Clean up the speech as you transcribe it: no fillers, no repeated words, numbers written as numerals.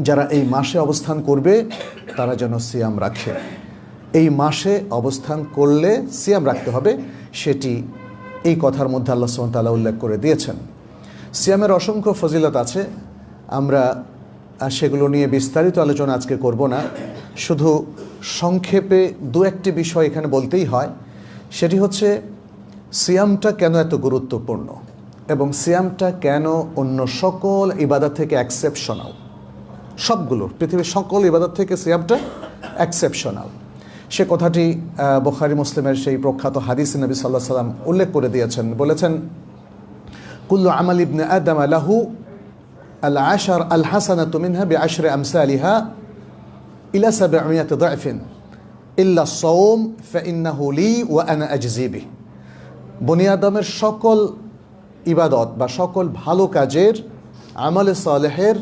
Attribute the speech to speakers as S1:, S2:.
S1: যারা এই মাসে অবস্থান করবে তারা যেন সিয়াম রাখে। এই মাসে অবস্থান করলে সিয়াম রাখতে হবে, সেটি এই কথার মধ্যে আল্লাহ সুবহানাহু ওয়া তাআলা উল্লেখ করে দিয়েছেন। সিয়ামের অসংখ্য ফজিলত আছে, আমরা সেগুলো নিয়ে বিস্তারিত আলোচনা আজকে করব না, শুধু সংক্ষেপে দু একটি বিষয় এখানে বলতেই হয়। সেটি হচ্ছে সিয়ামটা কেন এত গুরুত্বপূর্ণ এবং সিয়ামটা কেন অন্য সকল ইবাদত থেকে এক্সেপশনাল। সবগুলো পৃথিবীর সকল ইবাদত থেকে সিয়ামটা এক্সেপশনাল। সে কথাটি বুখারী মুসলিমের সেই প্রখ্যাত হাদিসে নবী সাল্লাল্লাহু আলাইহি ওয়াসাল্লাম উল্লেখ করে দিয়েছেন, বলেছেন কুল্লু আমাল ইবনে আদম লাহু আল আশার আল হাসানাতু মিনহা বিআশরি আমসালিহা ইলা 700 ضعফিন ইল্লা আস-সাওম ফাইন্নাহু লি ওয়া আনা আজজি বিহি। বনি আদমের সকল ইবাদত বা সকল ভালো কাজের আমলে সালেহের